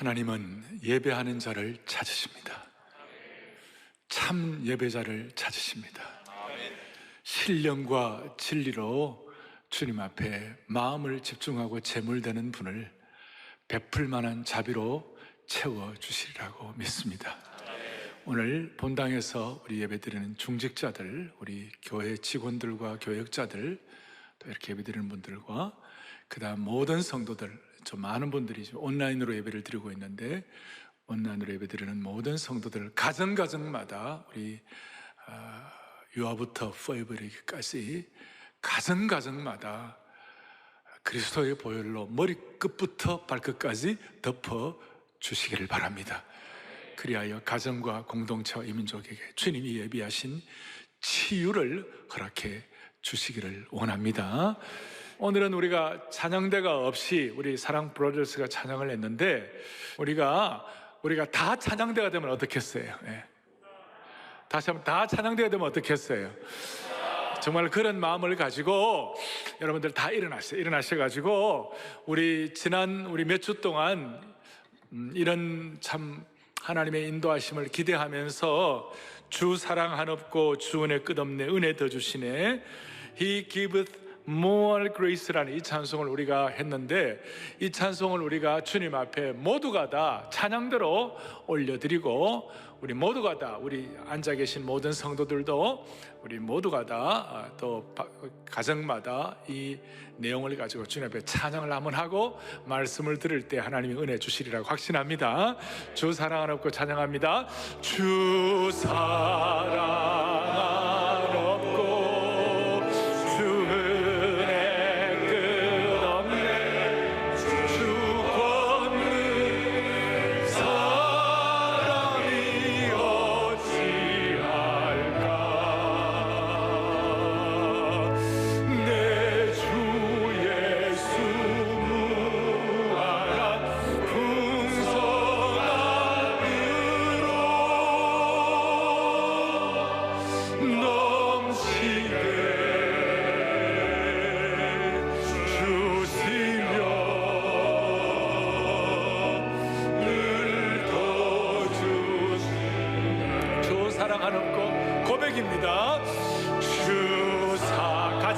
하나님은 예배하는 자를 찾으십니다. 참 예배자를 찾으십니다. 신령과 진리로 주님 앞에 마음을 집중하고 제물되는 분을 베풀 만한 자비로 채워주시리라고 믿습니다. 오늘 본당에서 우리 예배드리는 중직자들, 우리 교회 직원들과 교역자들, 또 이렇게 예배드리는 분들과 그 다음 모든 성도들, 좀 많은 분들이 지금 온라인으로 예배를 드리고 있는데, 온라인으로 예배드리는 모든 성도들 가정마다 우리 유아부터 포에버리기까지 가정마다 그리스도의 보혈로 머리끝부터 발끝까지 덮어 주시기를 바랍니다. 그리하여 가정과 공동체와 이민족에게 주님이 예비하신 치유를 허락해 주시기를 원합니다. 오늘은 우리가 찬양대가 없이 우리 사랑 브로더스가 찬양을 했는데, 우리가 다 찬양대가 되면 어떻겠어요? 네. 다시 한번 다 찬양대가 되면 어떻겠어요? 정말 그런 마음을 가지고 여러분들 다 일어나셔가지고 우리 몇 주 동안 이런 참 하나님의 인도하심을 기대하면서 주 사랑 한없고 주 은혜 끝없네, 은혜 더 주시네, He giveth more grace라는 이 찬송을 우리가 했는데, 이 찬송을 우리가 주님 앞에 모두가 다 찬양대로 올려드리고, 우리 모두가 다, 우리 앉아 계신 모든 성도들도 우리 모두가 다 또 가정마다 이 내용을 가지고 주님 앞에 찬양을 한번 하고 말씀을 들을 때 하나님이 은혜 주시리라고 확신합니다. 주 사랑 한없고 찬양합니다. 주 사랑 한없고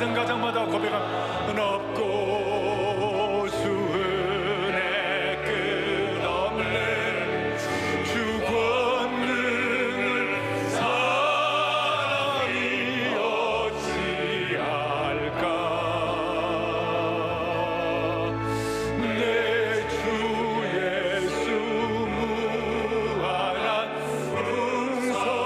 가정마다 고백은 없고 주 은혜 끝없는 주 권능을 사랑이 어찌할까. 내 주 예수 무한한 풍성함으로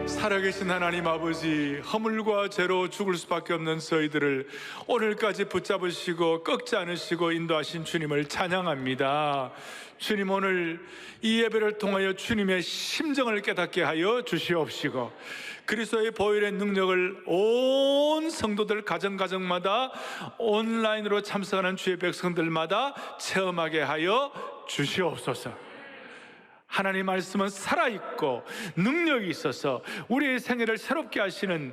살아계신 하나님 아버지, 허물과 죄로 죽을 수밖에 없는 저희들을 오늘까지 붙잡으시고 꺾지 않으시고 인도하신 주님을 찬양합니다. 주님, 오늘 이 예배를 통하여 주님의 심정을 깨닫게 하여 주시옵시고, 그리스도의 보혈의 능력을 온 성도들 가정마다 온라인으로 참석하는 주의 백성들마다 체험하게 하여 주시옵소서. 하나님 말씀은 살아있고 능력이 있어서 우리의 생애를 새롭게 하시는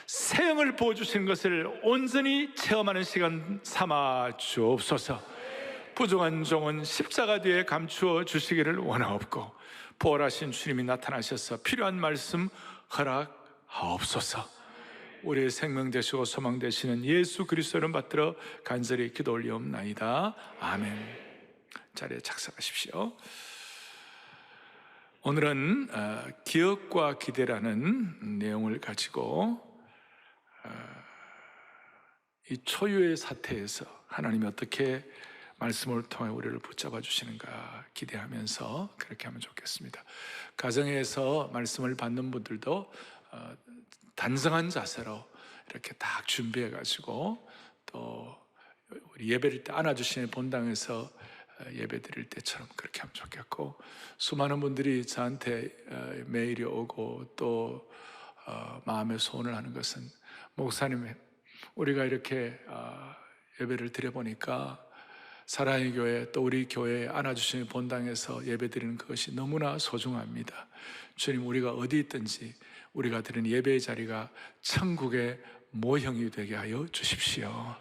새형을 부어주시는 것을 온전히 체험하는 시간 삼아 주옵소서. 부족한 종은 십자가 뒤에 감추어 주시기를 원하옵고, 부활하신 주님이 나타나셔서 필요한 말씀 허락하옵소서. 우리의 생명 되시고 소망 되시는 예수 그리스도를 받들어 간절히 기도 올리옵나이다. 아멘. 자리에 착석하십시오. 오늘은 기억과 기대라는 내용을 가지고 이 초유의 사태에서 하나님이 어떻게 말씀을 통해 우리를 붙잡아 주시는가 기대하면서 그렇게 하면 좋겠습니다. 가정에서 말씀을 받는 분들도 단정한 자세로 이렇게 딱 준비해 가지고, 또 우리 예배를 때 안아주시는 본당에서 예배 드릴 때처럼 그렇게 하면 좋겠고, 수많은 분들이 저한테 메일이 오고 또 마음의 소원을 하는 것은, 목사님 우리가 이렇게 예배를 드려보니까 사랑의 교회, 또 우리 교회에 안아주시는 본당에서 예배드리는 그것이 너무나 소중합니다. 주님, 우리가 어디 있든지 우리가 드리는 예배의 자리가 천국의 모형이 되게 하여 주십시오.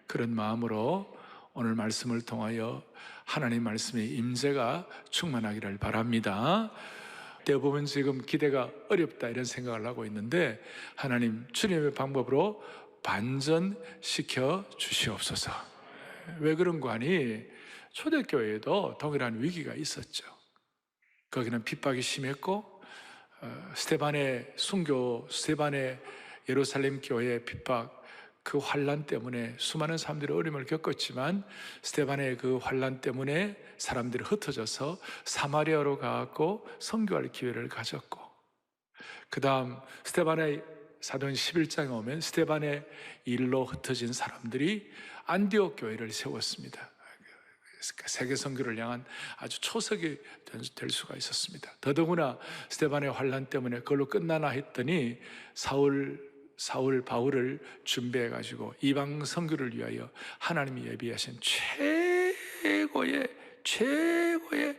그런 마음으로 오늘 말씀을 통하여 하나님 말씀의 임재가 충만하기를 바랍니다. 대부분 지금 기대가 어렵다 이런 생각을 하고 있는데, 하나님 주님의 방법으로 반전시켜 주시옵소서. 왜 그런 거 아니? 초대교회에도 동일한 위기가 있었죠. 거기는 핍박이 심했고, 스데반의 순교, 스데반의 예루살렘 교회의 핍박, 그 환난 때문에 수많은 사람들이 어려움을 겪었지만, 스데반의 그 환난 때문에 사람들이 흩어져서 사마리아로 가고 선교할 기회를 가졌고, 그 다음 스데반의 사도행 11장에 오면 스데반의 일로 흩어진 사람들이 안디옥 교회를 세웠습니다. 세계 선교를 향한 아주 초석이 될 수가 있었습니다. 더더구나 스데반의 환난 때문에 그걸로 끝나나 했더니 사울 바울을 준비해 가지고 이방 선교를 위하여 하나님이 예비하신 최고의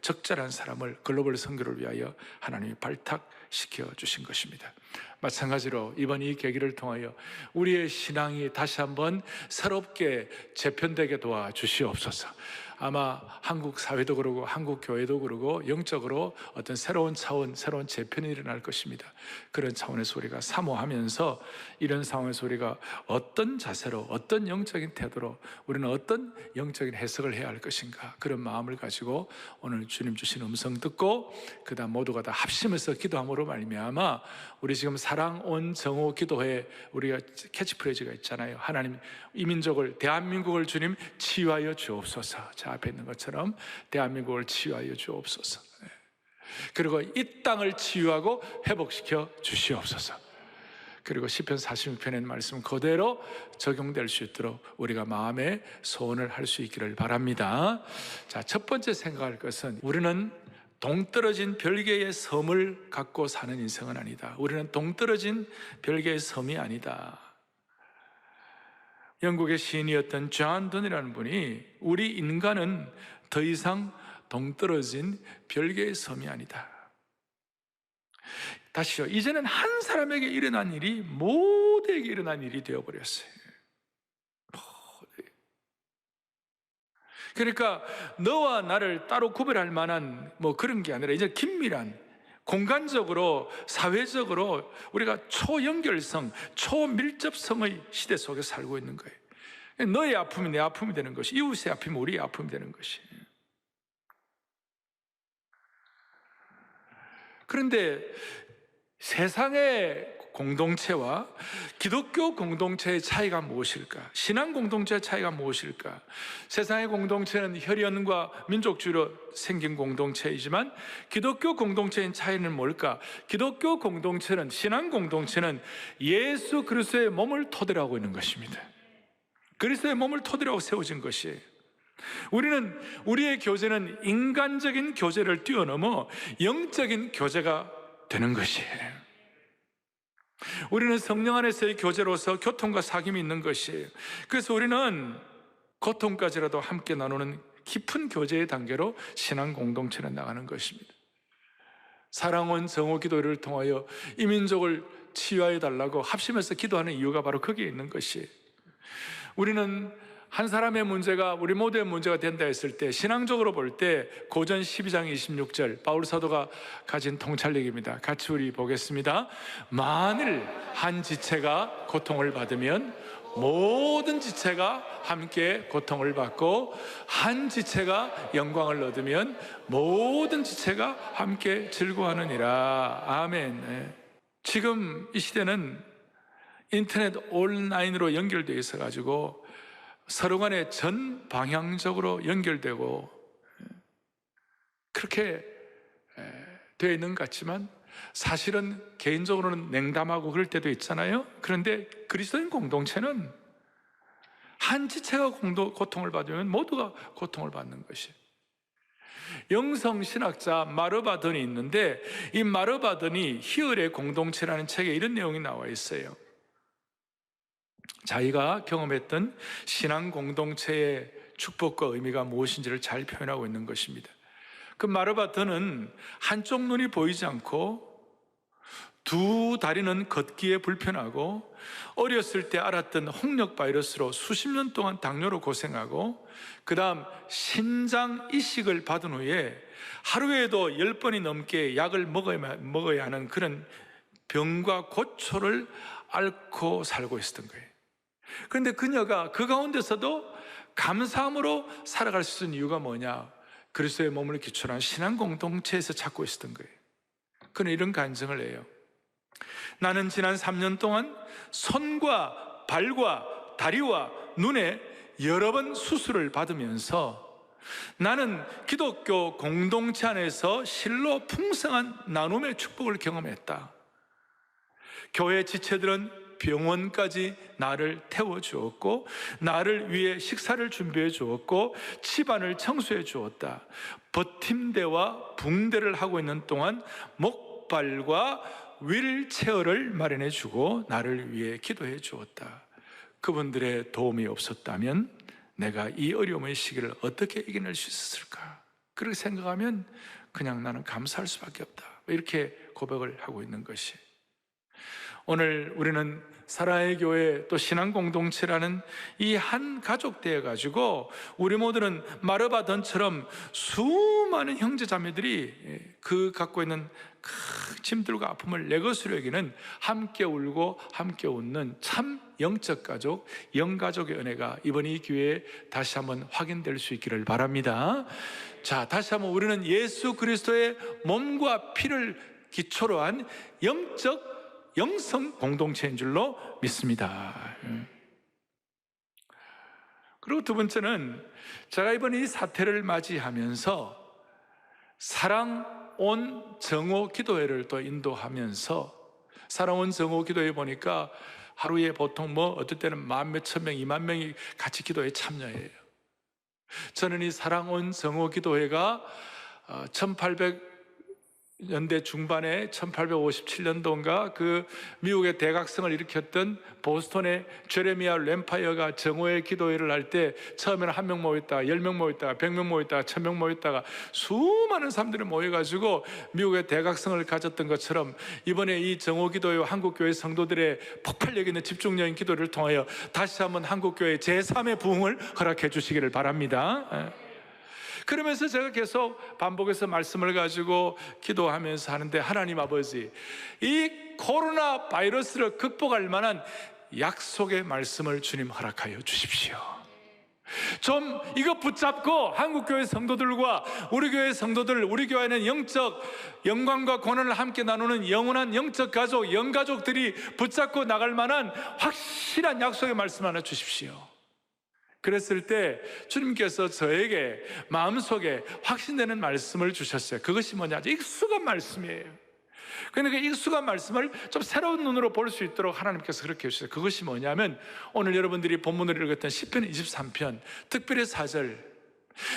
적절한 사람을 글로벌 선교를 위하여 하나님이 발탁시켜 주신 것입니다. 마찬가지로 이번 이 계기를 통하여 우리의 신앙이 다시 한번 새롭게 재편되게 도와주시옵소서. 아마 한국 사회도 그러고 한국 교회도 그러고 영적으로 어떤 새로운 차원, 새로운 재편이 일어날 것입니다. 그런 차원에서 우리가 사모하면서 이런 상황에서 우리가 어떤 자세로, 어떤 영적인 태도로, 우리는 어떤 영적인 해석을 해야 할 것인가, 그런 마음을 가지고 오늘 주님 주신 음성 듣고 그 다음 모두가 다 합심해서 기도함으로 말미암아 우리 지금 사랑 온 정오 기도회 우리가 캐치프레이즈가 있잖아요. 하나님 이 민족을, 대한민국을 주님 치유하여 주옵소서. 자, 앞에 있는 것처럼 대한민국을 치유하여 주옵소서. 그리고 이 땅을 치유하고 회복시켜 주시옵소서. 그리고 시편 46편의 말씀 그대로 적용될 수 있도록 우리가 마음의 소원을 할 수 있기를 바랍니다. 자, 첫 번째 생각할 것은 우리는 동떨어진 별개의 섬을 갖고 사는 인생은 아니다. 우리는 동떨어진 별개의 섬이 아니다. 영국의 시인이었던 존 던이라는 분이 우리 인간은 더 이상 동떨어진 별개의 섬이 아니다. 다시요, 이제는 한 사람에게 일어난 일이 모두에게 일어난 일이 되어버렸어요. 그러니까 너와 나를 따로 구별할 만한 그런 게 아니라 이제 긴밀한, 공간적으로, 사회적으로 우리가 초연결성, 초밀접성의 시대 속에 살고 있는 거예요. 너의 아픔이 내 아픔이 되는 것이, 이웃의 아픔이 우리의 아픔이 되는 것이. 그런데 세상의 공동체와 기독교 공동체의 차이가 무엇일까? 신앙 공동체의 차이가 무엇일까? 세상의 공동체는 혈연과 민족주의로 생긴 공동체이지만 기독교 공동체의 차이는 뭘까? 기독교 공동체는, 신앙 공동체는 예수 그리스도의 몸을 토대로 하고 있는 것입니다. 그리스도의 몸을 토대로 하고 세워진 것이에요. 우리의 교제는 인간적인 교제를 뛰어넘어 영적인 교제가 되는 것이에요. 우리는 성령 안에서의 교제로서 교통과 사귐이 있는 것이에요. 그래서 우리는 고통까지라도 함께 나누는 깊은 교제의 단계로 신앙 공동체는 나가는 것입니다. 사랑원 정오 기도를 통하여 이 민족을 치유해 달라고 합심해서 기도하는 이유가 바로 거기에 있는 것이에요. 우리는 한 사람의 문제가 우리 모두의 문제가 된다 했을 때, 신앙적으로 볼 때 고전 12장 26절 바울 사도가 가진 통찰력입니다. 같이 우리 보겠습니다. 만일 한 지체가 고통을 받으면 모든 지체가 함께 고통을 받고, 한 지체가 영광을 얻으면 모든 지체가 함께 즐거워하느니라. 아멘. 지금 이 시대는 인터넷 온라인으로 연결되어 있어 가지고 서로 간에 전 방향적으로 연결되고 그렇게 되어 있는 것 같지만 사실은 개인적으로는 냉담하고 그럴 때도 있잖아요. 그런데 그리스도인 공동체는 한 지체가 고통을 받으면 모두가 고통을 받는 것이에요. 영성신학자 마르바던이 있는데, 이 마르바던이 희열의 공동체라는 책에 이런 내용이 나와 있어요. 자기가 경험했던 신앙 공동체의 축복과 의미가 무엇인지를 잘 표현하고 있는 것입니다. 그 마르바트는 한쪽 눈이 보이지 않고 두 다리는 걷기에 불편하고 어렸을 때 알았던 홍역 바이러스로 수십 년 동안 당뇨로 고생하고 그 다음 신장 이식을 받은 후에 하루에도 10번이 넘게 약을 먹어야 하는 그런 병과 고초를 앓고 살고 있었던 거예요. 그런데 그녀가 그 가운데서도 감사함으로 살아갈 수 있는 이유가 뭐냐? 그리스도의 몸을 기초로 한 신앙 공동체에서 찾고 있었던 거예요. 그는 이런 간증을 해요. 나는 지난 3년 동안 손과 발과 다리와 눈에 여러 번 수술을 받으면서 나는 기독교 공동체 안에서 실로 풍성한 나눔의 축복을 경험했다. 교회 지체들은 병원까지 나를 태워주었고 나를 위해 식사를 준비해 주었고 집안을 청소해 주었다. 버팀대와 붕대를 하고 있는 동안 목발과 휠체어를 마련해 주고 나를 위해 기도해 주었다. 그분들의 도움이 없었다면 내가 이 어려움의 시기를 어떻게 이겨낼 수 있었을까? 그렇게 생각하면 그냥 나는 감사할 수밖에 없다. 이렇게 고백을 하고 있는 것이, 오늘 우리는 사랑의 교회 또 신앙 공동체라는 이 한 가족 되어 가지고 우리 모두는 마르바던처럼 수많은 형제 자매들이 그 갖고 있는 큰 짐들과 아픔을 내 것으로 여기는 함께 울고 함께 웃는 참 영적 가족, 영가족의 은혜가 이번 이 기회에 다시 한번 확인될 수 있기를 바랍니다. 자, 다시 한번 우리는 예수 그리스도의 몸과 피를 기초로 한 영적 영성 공동체인 줄로 믿습니다. 그리고 두 번째는 제가 이번에 이 사태를 맞이하면서 사랑 온 정오 기도회를 또 인도하면서 사랑 온 정오 기도회 보니까 하루에 보통 어떨 때는 10,000 몇천 명, 2만 명이 같이 기도에 참여해요. 저는 이 사랑 온 정오 기도회가 1800년대 중반에 1857년도인가 그 미국의 대각성을 일으켰던 보스턴의 제레미야 램파이어가 정오의 기도회를 할 때 처음에는 1명 모였다가 10명 모였다가 100명 모였다가 1000명 모였다가 수많은 사람들이 모여가지고 미국의 대각성을 가졌던 것처럼 이번에 이 정오 기도회와 한국교회 성도들의 폭발력 있는 집중적인 기도를 통하여 다시 한번 한국교회 제3의 부흥을 허락해 주시기를 바랍니다. 그러면서 제가 계속 반복해서 말씀을 가지고 기도하면서 하는데, 하나님 아버지, 이 코로나 바이러스를 극복할 만한 약속의 말씀을 주님 허락하여 주십시오. 좀 이거 붙잡고 한국교회 성도들과 우리 교회 성도들, 우리 교회는 영적 영광과 고난을 함께 나누는 영원한 영적 가족, 영가족들이 붙잡고 나갈 만한 확실한 약속의 말씀 하나 주십시오. 그랬을 때 주님께서 저에게 마음속에 확신되는 말씀을 주셨어요. 그것이 뭐냐? 익숙한 말씀이에요. 그러니까 익숙한 말씀을 좀 새로운 눈으로 볼 수 있도록 하나님께서 그렇게 해주셨어요. 그것이 뭐냐면 오늘 여러분들이 본문을 읽었던 시편 23편 특별히 4절,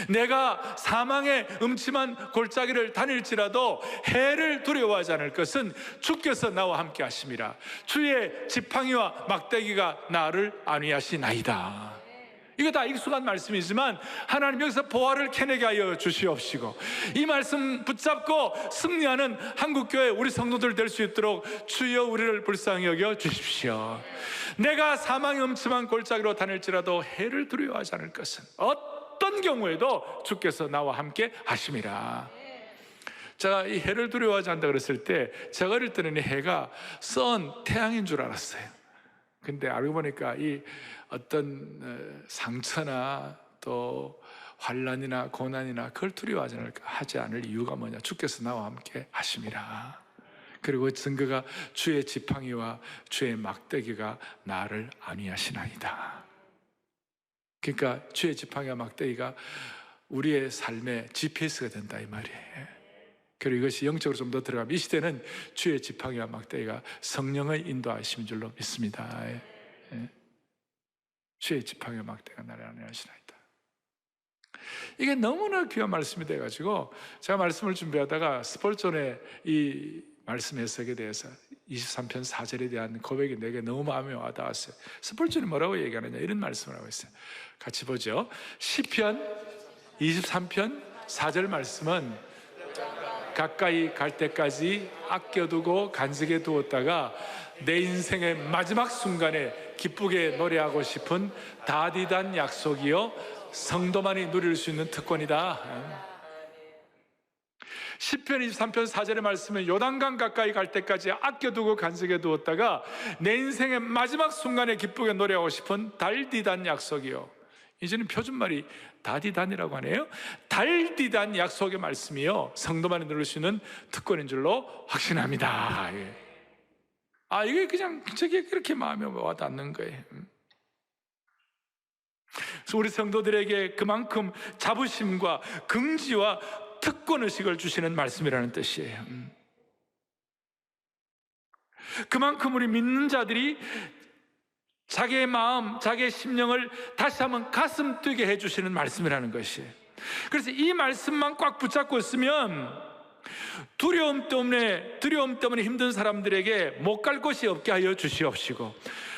내가 사망의 음침한 골짜기를 다닐지라도 해를 두려워하지 않을 것은 주께서 나와 함께 하심이라. 주의 지팡이와 막대기가 나를 안위하시나이다. 이거 다 익숙한 말씀이지만 하나님 여기서 보화를 캐내게 하여 주시옵시고 이 말씀 붙잡고 승리하는 한국교회 우리 성도들 될 수 있도록 주여 우리를 불쌍히 여겨 주십시오. 내가 사망의 음침한 골짜기로 다닐지라도 해를 두려워하지 않을 것은 어떤 경우에도 주께서 나와 함께 하심이라. 제가 이 해를 두려워하지 않는다 그랬을 때 제가 어릴 때는 이 해가 선 태양인 줄 알았어요. 근데 알고 보니까 이 어떤 상처나 또 환난이나 고난이나 그걸 두려워하지 않을 이유가 뭐냐? 주께서 나와 함께 하심이라. 그리고 증거가 주의 지팡이와 주의 막대기가 나를 안위하시나이다. 그러니까 주의 지팡이와 막대기가 우리의 삶의 GPS가 된다 이 말이에요. 그리고 이것이 영적으로 좀 더 들어가면 이 시대는 주의 지팡이와 막대기가 성령의 인도하심인 줄로 믿습니다. 주의 지팡이와 막대기가 나를 안위하시나이다. 이게 너무나 귀한 말씀이 돼가지고 제가 말씀을 준비하다가 스펄전의 이 말씀 해석에 대해서 23편 4절에 대한 고백이 내게 너무 마음에 와닿았어요. 스펄전이 뭐라고 얘기하느냐, 이런 말씀을 하고 있어요. 같이 보죠. 시편 23편 4절 말씀은 가까이 갈 때까지 아껴두고 간직해 두었다가 내 인생의 마지막 순간에 기쁘게 노래하고 싶은 다디단 약속이요 성도만이 누릴 수 있는 특권이다. 시편 23편 4절의 말씀은 요단강 가까이 갈 때까지 아껴두고 간직해 두었다가 내 인생의 마지막 순간에 기쁘게 노래하고 싶은 달디단 약속이요. 이제는 표준말이 다디단이라고 하네요. 달디단 약속의 말씀이요 성도만이 누릴 수 있는 특권인 줄로 확신합니다. 이게 그냥 저게 그렇게 마음에 와닿는 거예요. 그래서 우리 성도들에게 그만큼 자부심과 긍지와 특권의식을 주시는 말씀이라는 뜻이에요. 그만큼 우리 믿는 자들이 자기의 마음, 자기의 심령을 다시 한번 가슴 뛰게 해주시는 말씀이라는 것이에요. 그래서 이 말씀만 꽉 붙잡고 있으면 두려움 때문에 힘든 사람들에게 못 갈 곳이 없게 하여 주시옵시고,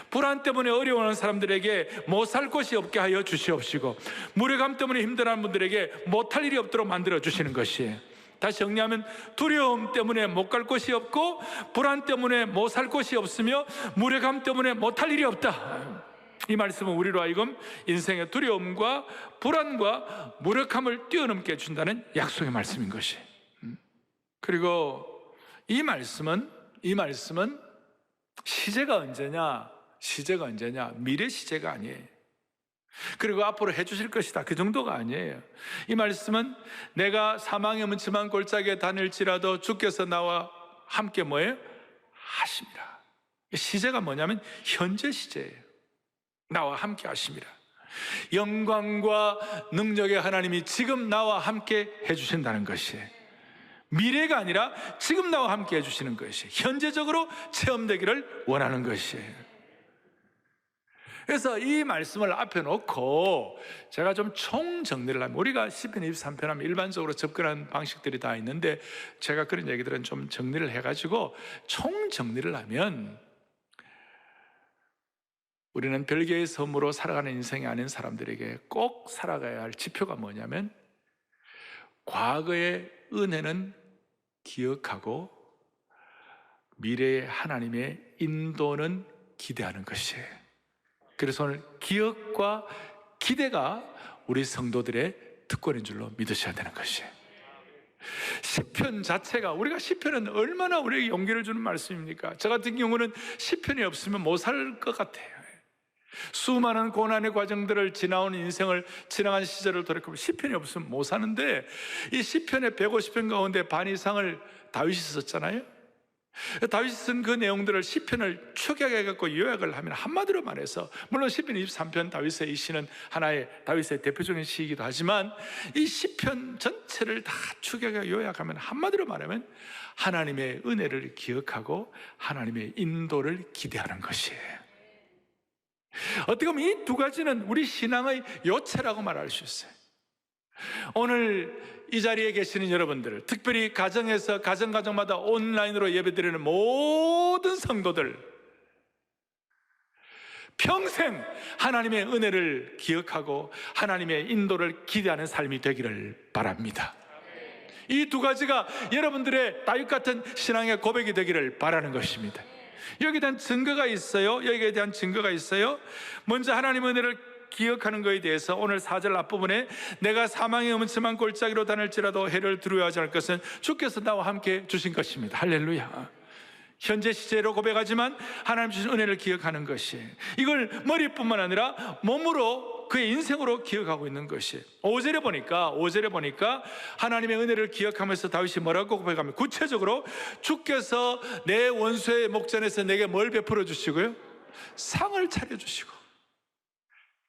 불안 때문에 어려워하는 사람들에게 못 살 곳이 없게 하여 주시옵시고, 무력감 때문에 힘들어하는 분들에게 못할 일이 없도록 만들어 주시는 것이에요. 다시 정리하면 두려움 때문에 못 갈 곳이 없고, 불안 때문에 못 살 곳이 없으며, 무력감 때문에 못할 일이 없다. 이 말씀은 우리로 하여금 인생의 두려움과 불안과 무력함을 뛰어넘게 해준다는 약속의 말씀인 것이에요. 그리고 이 말씀은 시제가 언제냐? 미래 시제가 아니에요. 그리고 앞으로 해주실 것이다, 그 정도가 아니에요. 이 말씀은 내가 사망의 음침한 골짜기에 다닐지라도 주께서 나와 함께 뭐예요? 하심이라. 시제가 뭐냐면 현재 시제예요. 나와 함께 하심이라. 영광과 능력의 하나님이 지금 나와 함께 해주신다는 것이에요. 미래가 아니라 지금 나와 함께 해주시는 것이에요. 현재적으로 체험되기를 원하는 것이에요. 그래서 이 말씀을 앞에 놓고 제가 좀 총정리를 하면, 우리가 시편 23편 하면 일반적으로 접근하는 방식들이 다 있는데 제가 그런 얘기들은 좀 정리를 해가지고 총정리를 하면, 우리는 별개의 섬으로 살아가는 인생이 아닌 사람들에게 꼭 살아가야 할 지표가 뭐냐면, 과거의 은혜는 기억하고 미래의 하나님의 인도는 기대하는 것이에요. 그래서 오늘 기억과 기대가 우리 성도들의 특권인 줄로 믿으셔야 되는 것이에요. 시편 자체가, 우리가 시편은 얼마나 우리에게 용기를 주는 말씀입니까? 저 같은 경우는 시편이 없으면 못 살 것 같아요. 수많은 고난의 과정들을 지나온 인생을, 지나간 시절을 돌이켜보면 시편이 없으면 못 사는데, 이 시편의 150편 가운데 반 이상을 다윗이 썼잖아요. 다윗이 쓴 그 내용들을 시편을 축약해갖고 요약을 하면, 한마디로 말해서, 물론 시편 23편 다윗의 이 시는 하나의 다윗의 대표적인 시이기도 하지만, 이 시편 전체를 다 축약해 요약하면 한마디로 말하면 하나님의 은혜를 기억하고 하나님의 인도를 기대하는 것이에요. 어떻게 보면 이 두 가지는 우리 신앙의 요체라고 말할 수 있어요. 오늘 이 자리에 계시는 여러분들, 특별히 가정에서 가정마다 온라인으로 예배드리는 모든 성도들, 평생 하나님의 은혜를 기억하고 하나님의 인도를 기대하는 삶이 되기를 바랍니다. 이 두 가지가 여러분들의 다윗 같은 신앙의 고백이 되기를 바라는 것입니다. 여기에 대한 증거가 있어요. 여기에 대한 증거가 있어요. 먼저 하나님의 은혜를 기억하는 것에 대해서 오늘 4절 앞부분에, 내가 사망의 음침한 골짜기로 다닐지라도 해를 두려워하지 않을 것은 주께서 나와 함께 주신 것입니다. 할렐루야. 현재 시제로 고백하지만 하나님 주신 은혜를 기억하는 것이, 이걸 머리뿐만 아니라 몸으로, 그의 인생으로 기억하고 있는 것이. 5절에 보니까 하나님의 은혜를 기억하면서 다윗이 뭐라고 고백하면, 구체적으로 주께서 내 원수의 목전에서 내게 뭘 베풀어 주시고요? 상을 차려주시고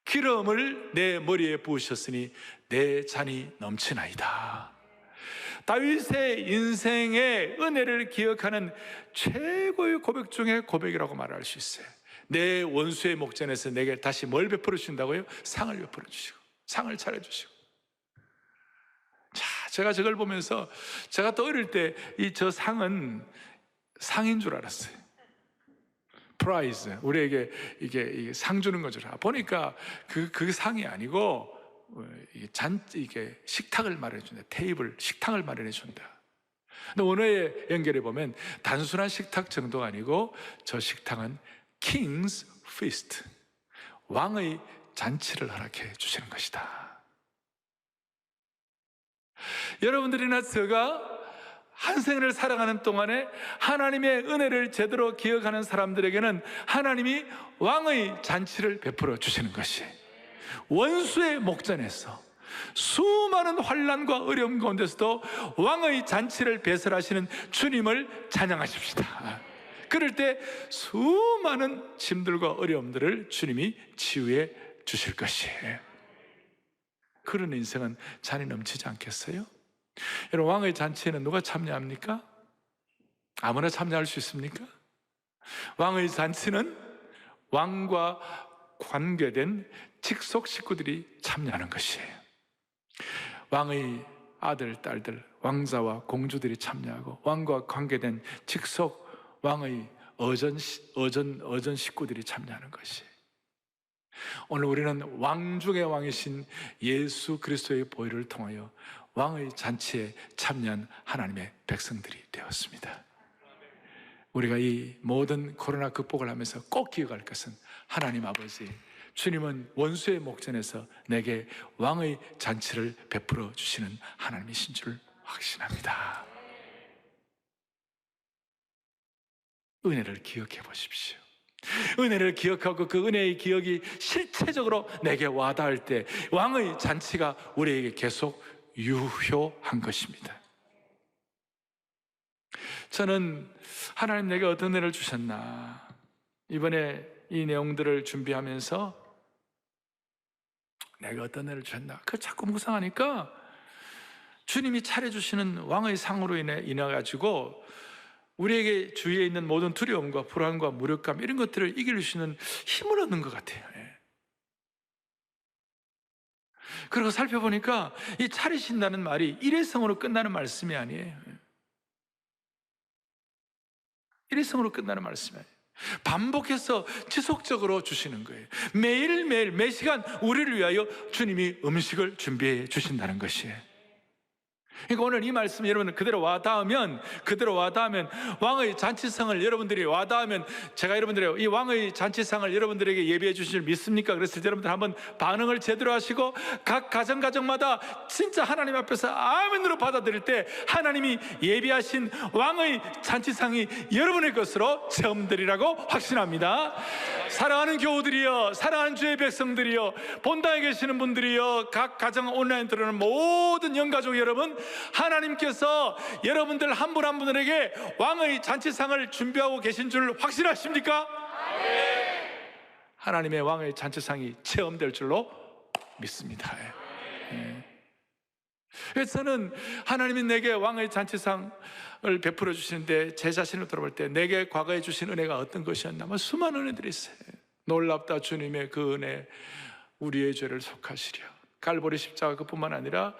기름을 내 머리에 부으셨으니 내 잔이 넘치나이다. 다윗의 인생의 은혜를 기억하는 최고의 고백 중에 고백이라고 말할 수 있어요. 내 원수의 목전에서 내게 다시 뭘 베풀어 주신다고요? 상을 베풀어 주시고, 상을 차려주시고. 자, 제가 저걸 보면서, 제가 또 어릴 때 저 상은 상인 줄 알았어요. 프라이즈, 우리에게 이게 상 주는 거죠. 보니까 그 상이 아니고 이게 식탁을 마련해준다. 테이블, 식탁을 마련해준다. 근데 원어에 연결해 보면 단순한 식탁 정도가 아니고 저 식탁은 King's Feast, 왕의 잔치를 허락해 주시는 것이다. 여러분들이나 제가 한 생을 살아가는 동안에 하나님의 은혜를 제대로 기억하는 사람들에게는 하나님이 왕의 잔치를 베풀어 주시는 것이, 원수의 목전에서 수많은 환난과 어려움 가운데서도 왕의 잔치를 배설하시는 주님을 찬양하십시다. 그럴 때 수많은 짐들과 어려움들을 주님이 치유해 주실 것이에요. 그런 인생은 잔이 넘치지 않겠어요? 여러분, 왕의 잔치에는 누가 참여합니까? 아무나 참여할 수 있습니까? 왕의 잔치는 왕과 관계된 직속 식구들이 참여하는 것이에요. 왕의 아들, 딸들, 왕자와 공주들이 참여하고 왕과 관계된 직속 왕의 어전 식구들이 참여하는 것이에요. 오늘 우리는 왕 중의 왕이신 예수 그리스도의 보혈을 통하여 왕의 잔치에 참여한 하나님의 백성들이 되었습니다. 우리가 이 모든 코로나 극복을 하면서 꼭 기억할 것은 하나님 아버지, 주님은 원수의 목전에서 내게 왕의 잔치를 베풀어 주시는 하나님이신 줄 확신합니다. 은혜를 기억해 보십시오. 은혜를 기억하고 그 은혜의 기억이 실체적으로 내게 와닿을 때 왕의 잔치가 우리에게 계속 유효한 것입니다. 저는 하나님 내게 어떤 은혜를 주셨나, 이번에 이 내용들을 준비하면서 내가 어떤 은혜를 주셨나, 그걸 자꾸 묵상하니까 주님이 차려주시는 왕의 상으로 인해가지고 우리에게 주위에 있는 모든 두려움과 불안과 무력감, 이런 것들을 이길 수 있는 힘을 얻는 것 같아요. 그리고 살펴보니까 이 차리신다는 말이 일회성으로 끝나는 말씀이 아니에요. 일회성으로 끝나는 말씀이 아니에요. 반복해서 지속적으로 주시는 거예요. 매일매일 매 시간 우리를 위하여 주님이 음식을 준비해 주신다는 것이에요. 그러니까 오늘 이 말씀 여러분 그대로 와닿으면 왕의 잔치상을 여러분들이 와닿으면, 제가 여러분들의 이 왕의 잔치상을 여러분들에게 예비해 주실 줄 믿습니까? 그래서 여러분들 한번 반응을 제대로 하시고 각 가정마다 진짜 하나님 앞에서 아멘으로 받아들일 때 하나님이 예비하신 왕의 잔치상이 여러분의 것으로 체험되리라고 확신합니다. 사랑하는 교우들이여, 사랑하는 주의 백성들이여, 본당에 계시는 분들이여, 각 가정 온라인 들어오는 모든 영가족 여러분, 하나님께서 여러분들 한 분 한 분에게 왕의 잔치상을 준비하고 계신 줄 확신하십니까? 하나님의 왕의 잔치상이 체험될 줄로 믿습니다. 그래서 저는 하나님이 내게 왕의 잔치상을 베풀어 주시는데 제 자신을 돌아볼 때 내게 과거에 주신 은혜가 어떤 것이었나, 수많은 은혜들이 있어요. 놀랍다 주님의 그 은혜, 우리의 죄를 속하시려. 갈보리 십자가 그뿐만 아니라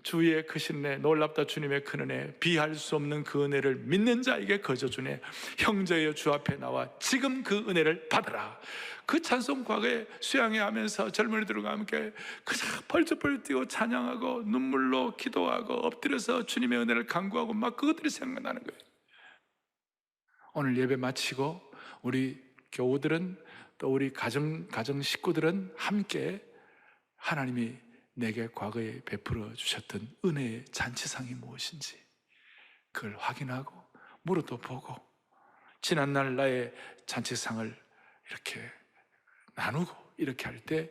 주의 크신 은혜, 놀랍다 주님의 큰 은혜, 비할 수 없는 그 은혜를 믿는 자에게 거저 주네. 형제여 주 앞에 나와 지금 그 은혜를 받으라. 그 찬송 과거에 수양회 하면서 젊은이들과 함께 그저 벌쩍벌쩍 뛰고 찬양하고 눈물로 기도하고 엎드려서 주님의 은혜를 간구하고 막 그것들이 생각나는 거예요. 오늘 예배 마치고 우리 교우들은 또 우리 가정 식구들은 함께 하나님이 내게 과거에 베풀어 주셨던 은혜의 잔치상이 무엇인지 그걸 확인하고 무릎도 보고 지난날 나의 잔치상을 이렇게 나누고 이렇게 할 때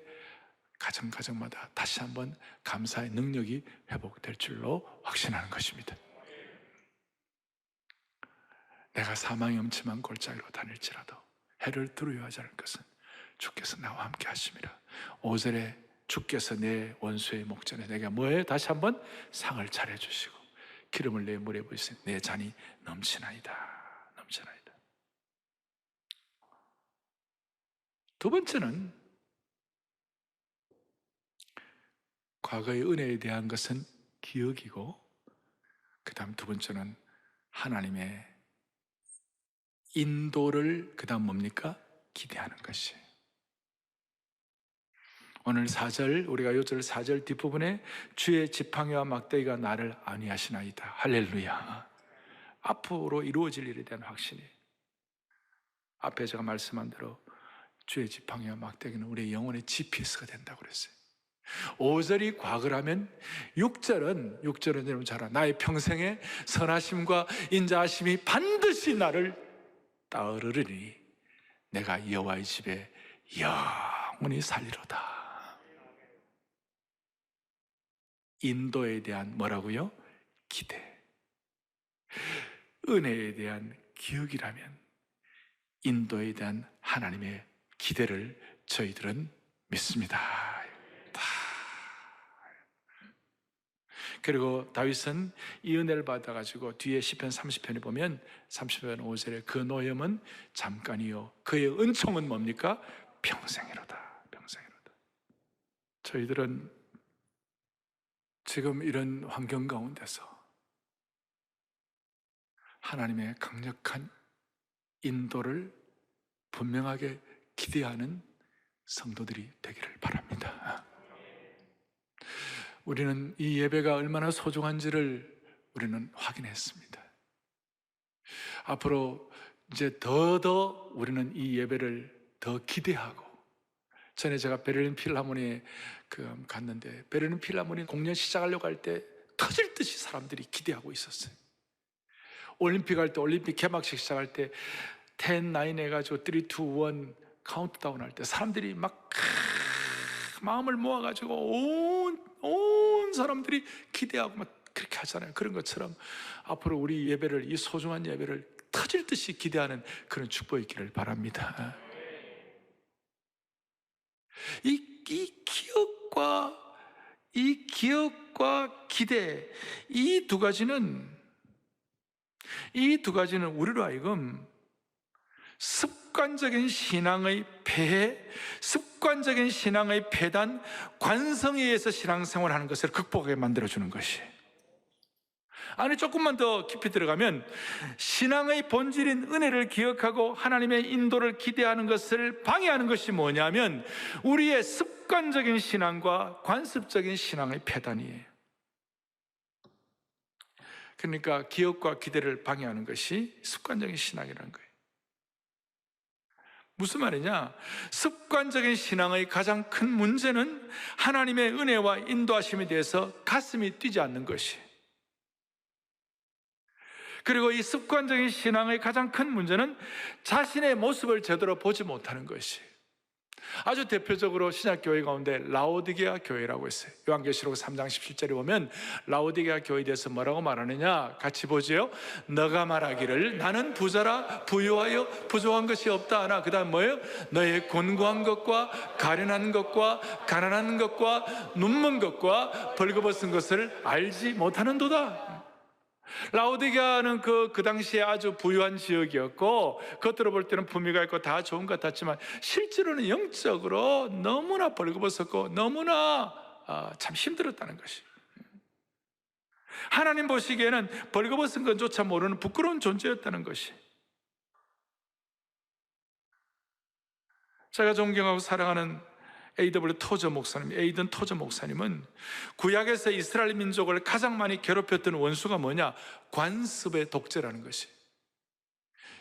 가정마다 다시 한번 감사의 능력이 회복될 줄로 확신하는 것입니다. 내가 사망의 음침한 골짜기로 다닐지라도 해를 두려워하지 않을 것은 주께서 나와 함께 하심이라. 5절에 주께서 내 원수의 목전에 내가 뭐에 다시 한번 상을 차려주시고 기름을 내 물에 부으시니 내 잔이 넘치나이다. 넘치나이다. 두 번째는 과거의 은혜에 대한 것은 기억이고, 그 다음 두 번째는 하나님의 인도를 그다음 뭡니까? 기대하는 것이. 오늘 4절, 우리가 요절 4절 뒷부분에 주의 지팡이와 막대기가 나를 안위하시나이다. 할렐루야. 앞으로 이루어질 일에 대한 확신이, 앞에 제가 말씀한 대로 주의 지팡이와 막대기는 우리의 영혼의 GPS가 된다고 그랬어요. 5절이 과거라면 6절은 여러분 잘 알아. 나의 평생의 선하심과 인자하심이 반드시 나를 따르리니 내가 여호와의 집에 영원히 살리로다. 인도에 대한 뭐라고요? 기대. 은혜에 대한 기억이라면 인도에 대한 하나님의 기대를 저희들은 믿습니다. 그리고 다윗은 이 은혜를 받아가지고 뒤에 시편 30편에 보면 30편 5절에 그 노염은 잠깐이요 그의 은총은 뭡니까? 평생이로다. 평생이로다. 저희들은 지금 이런 환경 가운데서 하나님의 강력한 인도를 분명하게 기대하는 성도들이 되기를 바랍니다. 우리는 이 예배가 얼마나 소중한지를 우리는 확인했습니다. 앞으로 이제 더더 우리는 이 예배를 더 기대하고, 전에 제가 베를린 필하모니에 갔는데 베를린 필하모니 공연 시작하려고 할 때 터질 듯이 사람들이 기대하고 있었어요. 올림픽 할 때, 올림픽 개막식 시작할 때 10, 9 해가지고 3, 2, 1 카운트다운 할 때 사람들이 막 마음을 모아가지고 온 사람들이 기대하고 막 그렇게 하잖아요. 그런 것처럼 앞으로 우리 예배를, 이 소중한 예배를 터질 듯이 기대하는 그런 축복이 있기를 바랍니다. 이 기억과 기대, 이 두 가지는 우리로 하여금 습관적인 신앙의 폐해, 습관적인 신앙의 폐단, 관성에 의해서 신앙생활을 하는 것을 극복하게 만들어주는 것이. 아니, 조금만 더 깊이 들어가면 신앙의 본질인 은혜를 기억하고 하나님의 인도를 기대하는 것을 방해하는 것이 뭐냐면 우리의 습관적인 신앙과 관습적인 신앙의 폐단이에요. 그러니까 기억과 기대를 방해하는 것이 습관적인 신앙이라는 거예요. 무슨 말이냐? 습관적인 신앙의 가장 큰 문제는 하나님의 은혜와 인도하심에 대해서 가슴이 뛰지 않는 것이. 그리고 이 습관적인 신앙의 가장 큰 문제는 자신의 모습을 제대로 보지 못하는 것이. 아주 대표적으로 신약교회 가운데 라오디게아 교회라고 했어요. 요한계시록 3장 17절에 보면 라오디게아 교회에 대해서 뭐라고 말하느냐, 같이 보죠. 너가 말하기를 나는 부자라 부유하여 부족한 것이 없다 하나, 그 다음 뭐예요? 너의 곤고한 것과 가련한 것과 가난한 것과 눈먼 것과 벌거벗은 것을 알지 못하는도다. 라오디게아는 그 당시에 아주 부유한 지역이었고 겉으로 볼 때는 품위가 있고 다 좋은 것 같았지만 실제로는 영적으로 너무나 벌거벗었고 너무나 참 힘들었다는 것이. 하나님 보시기에는 벌거벗은 것조차 모르는 부끄러운 존재였다는 것이. 제가 존경하고 사랑하는 에이든 토저 목사님은 구약에서 이스라엘 민족을 가장 많이 괴롭혔던 원수가 뭐냐? 관습의 독재라는 것이.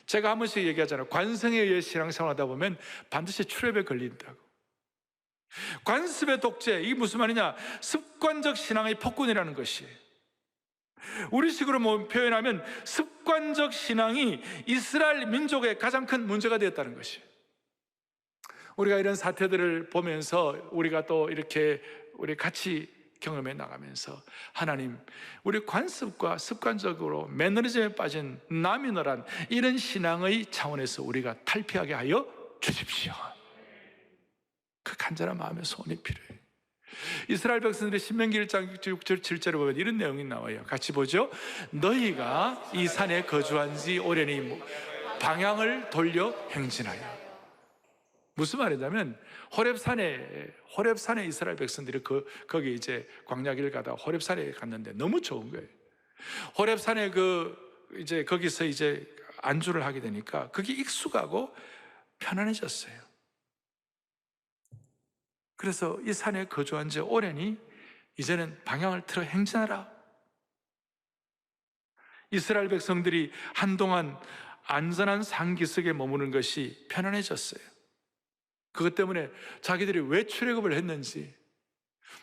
제가 한 번씩 얘기하잖아요. 관성에 의해 신앙생활하다 보면 반드시 트랩에 걸린다고. 관습의 독재, 이게 무슨 말이냐? 습관적 신앙의 폭군이라는 것이. 우리식으로 표현하면 습관적 신앙이 이스라엘 민족의 가장 큰 문제가 되었다는 것이. 우리가 이런 사태들을 보면서 우리가 또 이렇게 우리 같이 경험해 나가면서 하나님, 우리 관습과 습관적으로 매너리즘에 빠진 나미너란 이런 신앙의 차원에서 우리가 탈피하게 하여 주십시오. 그 간절한 마음의 소원이 필요해요. 이스라엘 백성들의 신명기 1장 6절 7절에 보면 이런 내용이 나와요. 같이 보죠. 너희가 이 산에 거주한 지 오래니 방향을 돌려 행진하여. 무슨 말이냐면 호렙산에 이스라엘 백성들이 거기 이제 광야길 가다 호렙산에 갔는데 너무 좋은 거예요. 호렙산에 이제 거기서 이제 안주를 하게 되니까 그게 익숙하고 편안해졌어요. 그래서 이 산에 거주한 지 오래니 이제는 방향을 틀어 행진하라. 이스라엘 백성들이 한동안 안전한 상기 속에 머무는 것이 편안해졌어요. 그것 때문에 자기들이 왜 출애굽을 했는지,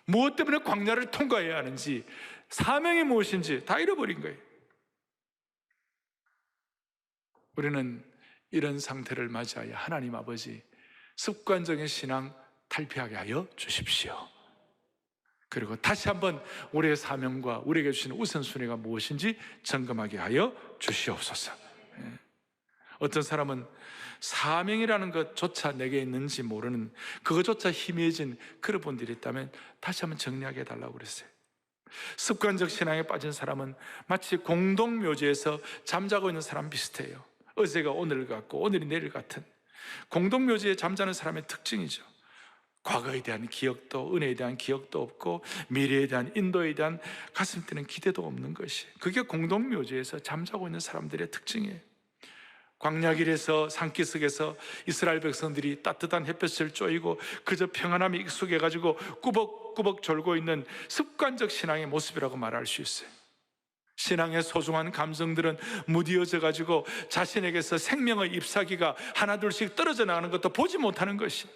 무엇 때문에 광야를 통과해야 하는지, 사명이 무엇인지 다 잃어버린 거예요. 우리는 이런 상태를 맞이하여 하나님 아버지 습관적인 신앙 탈피하게 하여 주십시오. 그리고 다시 한번 우리의 사명과 우리에게 주신 우선순위가 무엇인지 점검하게 하여 주시옵소서. 어떤 사람은 사명이라는 것조차 내게 있는지 모르는, 그것조차 희미해진 그런 분들이 있다면 다시 한번 정리하게 해달라고 그랬어요. 습관적 신앙에 빠진 사람은 마치 공동묘지에서 잠자고 있는 사람 비슷해요. 어제가 오늘 같고 오늘이 내일 같은 공동묘지에 잠자는 사람의 특징이죠. 과거에 대한 기억도, 은혜에 대한 기억도 없고 미래에 대한 인도에 대한 가슴 뛰는 기대도 없는 것이, 그게 공동묘지에서 잠자고 있는 사람들의 특징이에요. 광야길에서 산기슭에서 이스라엘 백성들이 따뜻한 햇볕을 쬐이고 그저 평안함이 익숙해가지고 꾸벅꾸벅 졸고 있는 습관적 신앙의 모습이라고 말할 수 있어요. 신앙의 소중한 감정들은 무디어져 가지고 자신에게서 생명의 잎사귀가 하나둘씩 떨어져 나가는 것도 보지 못하는 것이,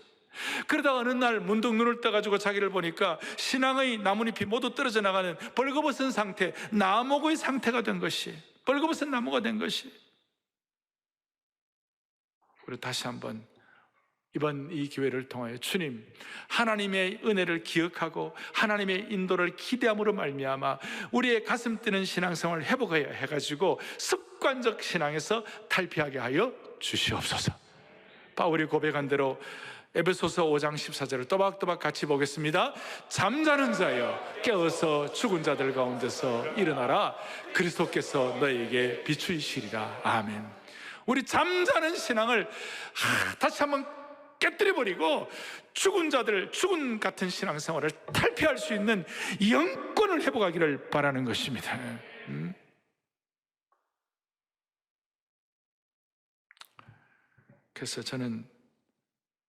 그러다 어느 날 문득 눈을 떠가지고 자기를 보니까 신앙의 나뭇잎이 모두 떨어져 나가는 벌거벗은 상태, 나무의 상태가 된 것이, 벌거벗은 나무가 된 것이. 우리 다시 한번 이번 이 기회를 통하여 주님, 하나님의 은혜를 기억하고 하나님의 인도를 기대함으로 말미암아 우리의 가슴 뛰는 신앙생활을 회복해야 해가지고 습관적 신앙에서 탈피하게 하여 주시옵소서. 바울이 고백한 대로 에베소서 5장 14절을 또박또박 같이 보겠습니다. 잠자는 자여 깨어서 죽은 자들 가운데서 일어나라. 그리스도께서 너에게 비추이시리라. 아멘. 우리 잠자는 신앙을 다시 한번 깨뜨려버리고 죽은 자들, 죽은 같은 신앙생활을 탈피할 수 있는 영권을 회복하기를 바라는 것입니다. 그래서 저는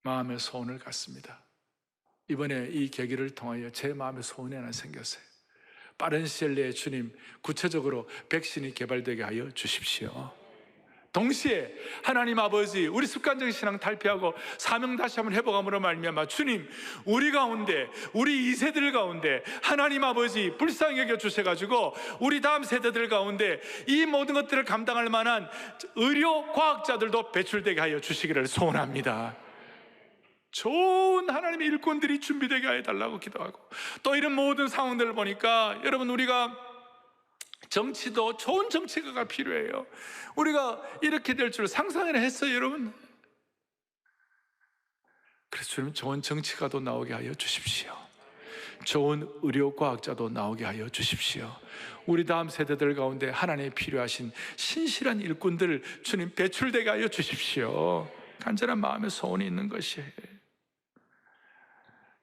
마음의 소원을 갖습니다. 이번에 이 계기를 통하여 제 마음의 소원이 하나 생겼어요. 빠른 시일 내에 주님, 구체적으로 백신이 개발되게 하여 주십시오. 동시에 하나님 아버지, 우리 습관적인 신앙 탈피하고 사명 다시 한번 회복함으로 말미암아 주님, 우리 가운데, 우리 2세들 가운데 하나님 아버지 불쌍히 여겨 주셔가지고 우리 다음 세대들 가운데 이 모든 것들을 감당할 만한 의료 과학자들도 배출되게 하여 주시기를 소원합니다. 좋은 하나님의 일꾼들이 준비되게 해달라고 기도하고, 또 이런 모든 상황들을 보니까 여러분, 우리가 정치도 좋은 정치가가 필요해요. 우리가 이렇게 될 줄 상상이나 했어요, 여러분? 그래서 주님, 좋은 정치가도 나오게 하여 주십시오. 좋은 의료과학자도 나오게 하여 주십시오. 우리 다음 세대들 가운데 하나님이 필요하신 신실한 일꾼들 주님 배출되게 하여 주십시오. 간절한 마음의 소원이 있는 것이에요.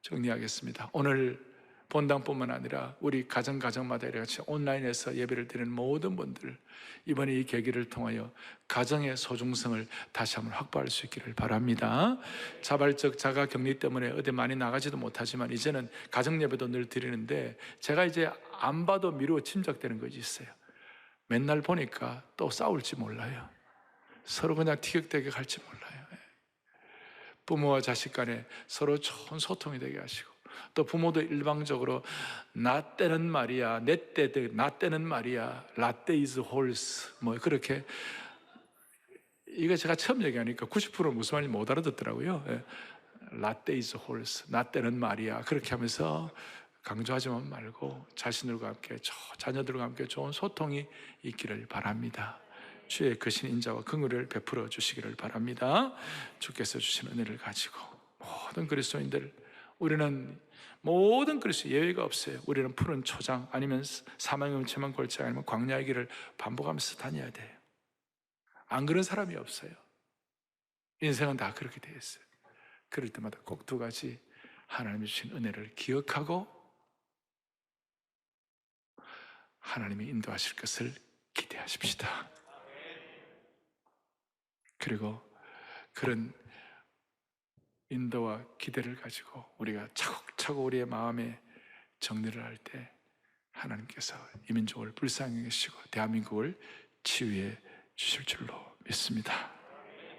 정리하겠습니다. 오늘 본당뿐만 아니라 우리 가정마다 이같이 온라인에서 예배를 드리는 모든 분들, 이번에 이 계기를 통하여 가정의 소중성을 다시 한번 확보할 수 있기를 바랍니다. 자발적 자가 격리 때문에 어디 많이 나가지도 못하지만 이제는 가정 예배도 늘 드리는데, 제가 이제 안 봐도 미루어 짐작되는 것이 있어요. 맨날 보니까 또 싸울지 몰라요. 서로 그냥 티격태격 할지 몰라요. 부모와 자식 간에 서로 좋은 소통이 되게 하시고, 또 부모도 일방적으로 나 때는 말이야, 내 때도 나 때는 말이야, 라떼 is horse, 뭐 그렇게, 이거 제가 처음 얘기하니까 90%는 무슨 말인지 못 알아듣더라고요. 라떼 is horse, 나 때는 말이야, 그렇게 하면서 강조하지만 말고 자신들과 함께, 자녀들과 함께 좋은 소통이 있기를 바랍니다. 주의 크신 인자와 긍휼을 베풀어 주시기를 바랍니다. 주께서 주신 은혜를 가지고 모든 그리스도인들, 우리는 모든 그리스도 예외가 없어요. 우리는 푸른 초장 아니면 사망의 음침한 골짜기 아니면 광야의 길을 반복하면서 다녀야 돼요. 안 그런 사람이 없어요. 인생은 다 그렇게 되어 있어요. 그럴 때마다 꼭 두 가지, 하나님이 주신 은혜를 기억하고 하나님이 인도하실 것을 기대하십시다. 그리고 그런 인도와 기대를 가지고 우리가 차곡차곡 우리의 마음에 정리를 할 때 하나님께서 이 민족을 불쌍히 여기시고 대한민국을 치유해 주실 줄로 믿습니다.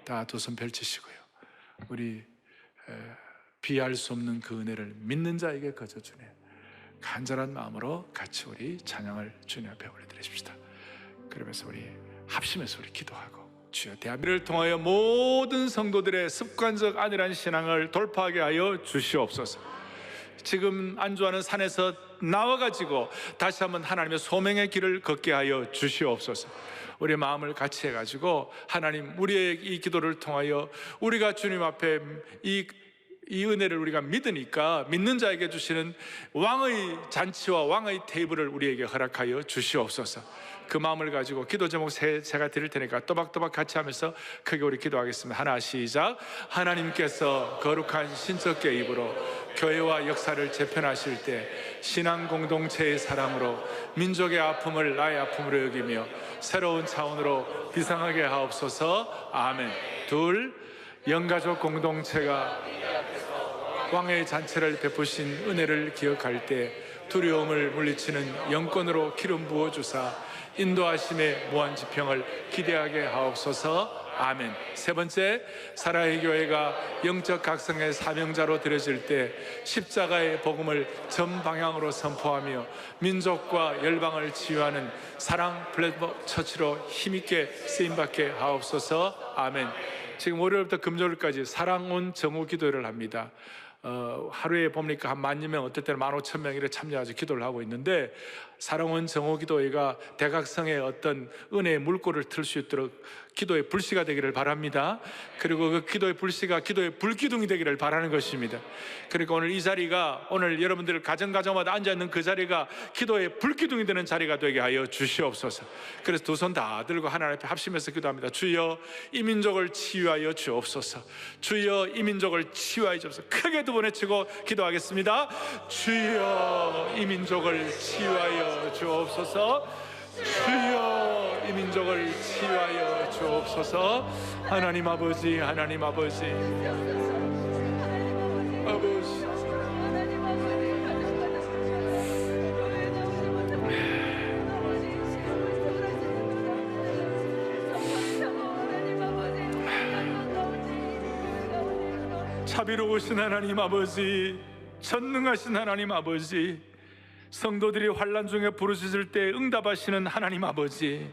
다 두 손 펼치시고요, 우리 비할 수 없는 그 은혜를 믿는 자에게 거저 주네 간절한 마음으로 같이 우리 찬양을 주님 앞에 올려드리십시다. 그러면서 우리 합심해서 우리 기도하고, 주여 대한민국을 통하여 모든 성도들의 습관적 안일한 신앙을 돌파하게 하여 주시옵소서. 지금 안주하는 산에서 나와가지고 다시 한번 하나님의 소명의 길을 걷게 하여 주시옵소서. 우리의 마음을 같이 해가지고 하나님, 우리의 이 기도를 통하여 우리가 주님 앞에 이 은혜를 우리가 믿으니까 믿는 자에게 주시는 왕의 잔치와 왕의 테이블을 우리에게 허락하여 주시옵소서. 그 마음을 가지고 기도 제목 제가 드릴 테니까 또박또박 같이 하면서 크게 우리 기도하겠습니다. 하나, 시작. 하나님께서 거룩한 신적계 입으로 교회와 역사를 재편하실 때 신앙 공동체의 사랑으로 민족의 아픔을 나의 아픔으로 여기며 새로운 차원으로 비상하게 하옵소서. 아멘. 둘, 영가족 공동체가 왕의 잔치를 베푸신 은혜를 기억할 때 두려움을 물리치는 영권으로 기름 부어주사 인도하심의 무한지평을 기대하게 하옵소서. 아멘. 세 번째, 사랑의 교회가 영적 각성의 사명자로 드려질 때 십자가의 복음을 전 방향으로 선포하며 민족과 열방을 치유하는 사랑 플랫폼 처치로 힘있게 쓰임받게 하옵소서. 아멘. 지금 월요일부터 금요일까지 사랑 온 정오 기도를 합니다. 하루에 보니까 한 10,000명, 어떨 때는 15,000명 이렇게 참여해서 기도를 하고 있는데, 사랑원 정오기도회가 대각성의 어떤 은혜의 물꼬를 틀 수 있도록 기도의 불씨가 되기를 바랍니다. 그리고 그 기도의 불씨가 기도의 불기둥이 되기를 바라는 것입니다. 그러니까 오늘 이 자리가, 오늘 여러분들 가정마다 앉아있는 그 자리가 기도의 불기둥이 되는 자리가 되게 하여 주시옵소서. 그래서 두 손 다 들고 하나님 앞에 합심해서 기도합니다. 주여 이 민족을 치유하여 주옵소서. 주여 이 민족을 치유하여 주옵소서. 크게 두 번 외치고 기도하겠습니다. 주여 이 민족을 치유하여 주옵소서. 주여 이 민족을 치유하여 주옵소서. 하나님 아버지, 하나님 아버지, 아버지, 자비로우신 하나님 아버지, 전능하신 하나님 아버지, 성도들이 환난 중에 부르짖을 때 응답하시는 하나님 아버지,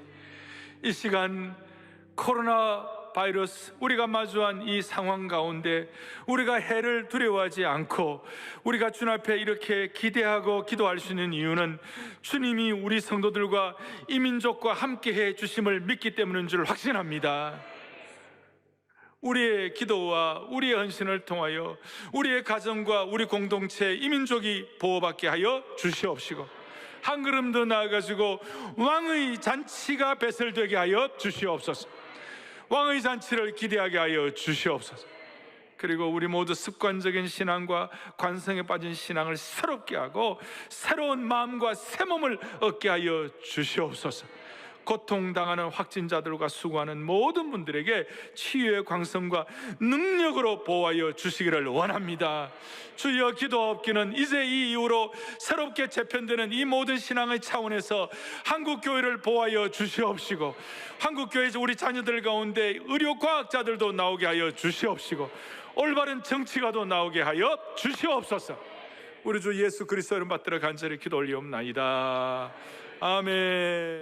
이 시간 코로나 바이러스 우리가 마주한 이 상황 가운데 우리가 해를 두려워하지 않고 우리가 주님 앞에 이렇게 기대하고 기도할 수 있는 이유는 주님이 우리 성도들과 이 민족과 함께 해 주심을 믿기 때문인 줄 확신합니다. 우리의 기도와 우리의 헌신을 통하여 우리의 가정과 우리 공동체 이 민족이 보호받게 하여 주시옵시고, 한 걸음 더 나아가지고 왕의 잔치가 배설되게 하여 주시옵소서. 왕의 잔치를 기대하게 하여 주시옵소서. 그리고 우리 모두 습관적인 신앙과 관성에 빠진 신앙을 새롭게 하고 새로운 마음과 새 몸을 얻게 하여 주시옵소서. 고통당하는 확진자들과 수고하는 모든 분들에게 치유의 광선과 능력으로 보호하여 주시기를 원합니다. 주여, 기도하옵기는 이제 이 이후로 새롭게 재편되는 이 모든 신앙의 차원에서 한국교회를 보호하여 주시옵시고, 한국교회에서 우리 자녀들 가운데 의료과학자들도 나오게 하여 주시옵시고, 올바른 정치가도 나오게 하여 주시옵소서. 우리 주 예수 그리스도 이름 받들어 간절히 기도 올리옵나이다. 아멘.